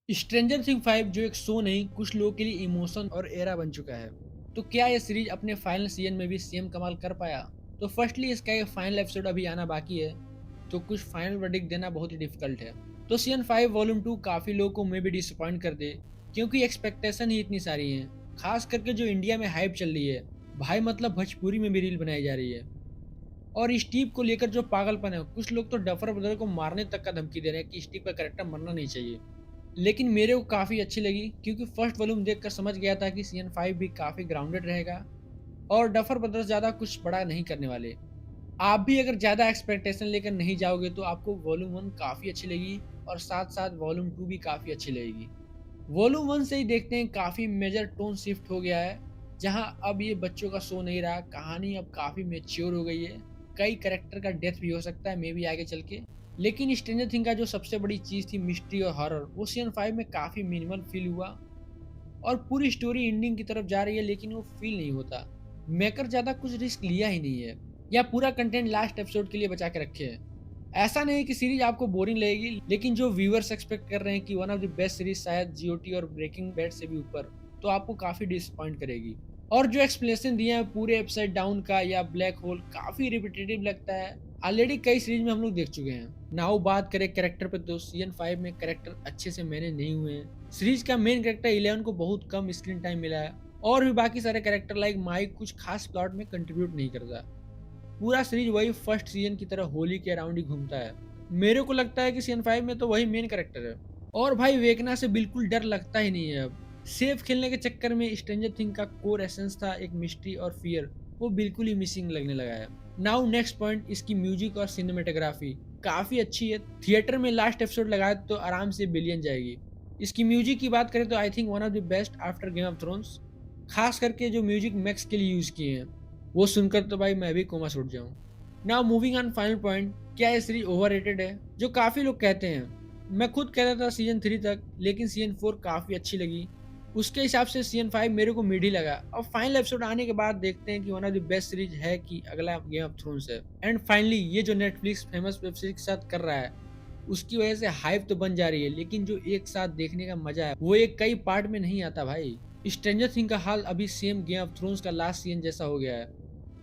Stranger thing 5 जो एक show नहीं कुछ लोगों के लिए इमोशन और एरा बन चुका है। तो क्या ये सीरीज अपने फाइनल सीजन में भी सेम कमाल कर पाया? तो फर्स्टली इसका ये फाइनल एपिसोड अभी आना बाकी है, तो कुछ फाइनल वर्डिक्ट देना बहुत ही डिफिकल्ट है। तो सीजन 5 वॉल्यूम 2 काफी लोगों को मे भी डिसअपॉइंट कर दे, क्योंकि एक्सपेक्टेशन ही इतनी सारी हैं। खास करके जो इंडिया में हाइप चल रही है, भाई मतलब भोजपुरी में भी रील बनाई जा रही है। और स्टीव को लेकर जो पागलपन है, कुछ लोग तो डफर ब्रदर को मारने तक का धमकी दे रहे हैं कि स्टीव का कैरेक्टर मरना नहीं चाहिए। लेकिन मेरे को काफ़ी अच्छी लगी, क्योंकि फर्स्ट वॉल्यूम देखकर समझ गया था कि सीजन 5 भी काफ़ी ग्राउंडेड रहेगा और डफर ब्रदर्स ज़्यादा कुछ बड़ा नहीं करने वाले। आप भी अगर ज़्यादा एक्सपेक्टेशन लेकर नहीं जाओगे तो आपको वॉल्यूम 1 काफ़ी अच्छी लगी और साथ-साथ वॉल्यूम 2 भी काफ़ी अच्छी लगेगी। वॉल्यूम 1 से ही देखते हैं काफ़ी मेजर टोन शिफ्ट हो गया है, जहाँ अब ये बच्चों का शो नहीं रहा, कहानी अब काफ़ी मैच्योर हो गई है। कई कैरेक्टर का डेथ भी हो सकता है मे बी आगे चल के। लेकिन स्ट्रेंजर थिंग का जो सबसे बड़ी चीज़ थी मिस्ट्री और हॉरर, वो सीजन 5 में काफ़ी मिनिमल फील हुआ और पूरी स्टोरी एंडिंग की तरफ जा रही है, लेकिन वो फील नहीं होता। मेकर ज़्यादा कुछ रिस्क लिया ही नहीं है या पूरा कंटेंट लास्ट एपिसोड के लिए बचा के रखे है। ऐसा नहीं कि सीरीज आपको बोरिंग लगेगी, लेकिन जो व्यूअर्स एक्सपेक्ट कर रहे हैं कि one of the best series शायद जीओटी और ब्रेकिंग बैड से भी ऊपर, तो आपको काफ़ी डिसअपॉइंट करेगी। और जो एक्सप्लेनेशन दिए हैं पूरे अपसाइड डाउन का या ब्लैक होल, काफ़ी रिपीटेटिव लगता है। ऑलरेडी कई सीरीज में हम लोग देख चुके हैं। नाउ बात करें कैरेक्टर पे, तो सीजन 5 में कैरेक्टर अच्छे से मैनेज नहीं हुए हैं। सीरीज का मेन कैरेक्टर 11 को बहुत कम स्क्रीन टाइम मिला है और भी बाकी सारे कैरेक्टर लाइक माइक कुछ खास प्लॉट में कंट्रीब्यूट नहीं करता। पूरा सीरीज वही फर्स्ट सीजन की तरह होली के अराउंड ही घूमता है। मेरे को लगता है कि सीजन 5 में तो वही मेन कैरेक्टर है और भाई वेकना से बिल्कुल डर लगता ही नहीं है अब। सेफ खेलने के चक्कर में स्ट्रेंजर थिंग का कोर एसेंस था एक मिस्ट्री और फियर, वो बिल्कुल ही मिसिंग लगने लगा है। नाउ नेक्स्ट पॉइंट, इसकी म्यूजिक और सिनेमेटोग्राफी काफी अच्छी है। थिएटर में लास्ट एपिसोड लगाए तो आराम से बिलियन जाएगी। इसकी म्यूजिक की बात करें तो I think one of the best after game of thrones. खास करके जो म्यूजिक मैक्स के लिए यूज किए हैं, वो सुनकर तो भाई मैं भी कोमा से उठ जाऊं। Now moving on final point, क्या ये सीरीज ओवररेटेड है? जो काफी लोग कहते हैं। मैं खुद कहता था सीजन 3 तक, लेकिन सीजन 4 काफी अच्छी लगी। उसके हिसाब से सीजन 5 मेरे को मिड ही लगा। अब फाइनल एपिसोड आने के बाद देखते हैं कि one of the best series है कि अगला गेम ऑफ थ्रोन्स है। एंड फाइनली ये जो नेटफ्लिक्स फेमस वेब सीरीज के साथ कर रहा है, उसकी वजह से हाइप तो बन जा रही है, लेकिन जो एक साथ देखने का मजा है वो एक कई पार्ट में नहीं आता भाई। स्ट्रेंजर थिंग का हाल अभी सेम गेम ऑफ थ्रोन्स का लास्ट सीजन जैसा हो गया है,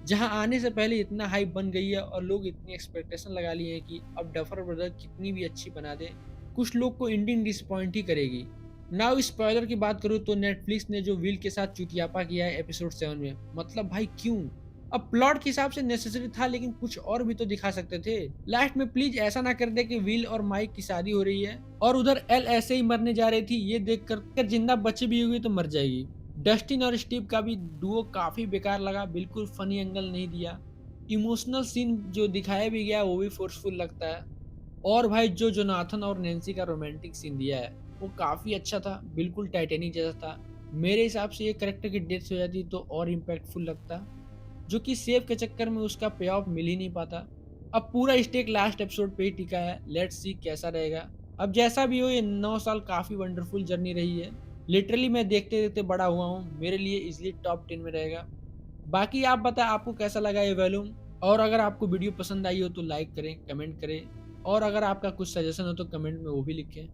जहां आने से पहले इतना हाइप बन गई है और लोग इतनी एक्सपेक्टेशन लगा लिए हैं कि अब डफर ब्रदर कितनी भी अच्छी बना दे, कुछ लोग को एंडिंग डिसअपॉइंट ही करेगी। नाउ स्पॉइलर की बात करूँ तो नेटफ्लिक्स ने जो विल के साथ चुतियापा किया है एपिसोड 7 में, मतलब भाई क्यों? अब प्लॉट के हिसाब से नेसेसरी था, लेकिन कुछ और भी तो दिखा सकते थे। लास्ट में प्लीज ऐसा ना कर दे कि विल और माइक की शादी हो रही है और उधर एल ऐसे ही मरने जा रही थी, ये देखकर अगर जिंदा बच्चे भी होगी तो मर जाएगी। डस्टिन और स्टीव का भी डुओ काफी बेकार लगा, बिल्कुल फनी एंगल नहीं दिया। इमोशनल सीन जो दिखाया भी गया वो भी फोर्सफुल लगता है। और भाई जो जोनाथन और नैन्सी का रोमांटिक सीन दिया है वो काफी अच्छा था, बिल्कुल टाइटेनिक जैसा था। मेरे हिसाब से ये करेक्टर की डेथ हो जाती तो और इम्पैक्टफुल लगता, जो कि सेव के चक्कर में उसका पे ऑफ मिल ही नहीं पाता। अब पूरा स्टेक लास्ट एपिसोड पे ही टिका है, लेट्स सी कैसा रहेगा। अब जैसा भी हो, ये 9 साल काफी वंडरफुल जर्नी रही है। लिटरली मैं देखते देखते बड़ा हुआ हूँ, मेरे लिए इजिली टॉप 10 में रहेगा। बाकी आप बताएं आपको कैसा लगा ये वॉल्यूम, और अगर आपको वीडियो पसंद आई हो तो लाइक करें, कमेंट करें, और अगर आपका कुछ सजेशन हो तो कमेंट में वो भी लिखें।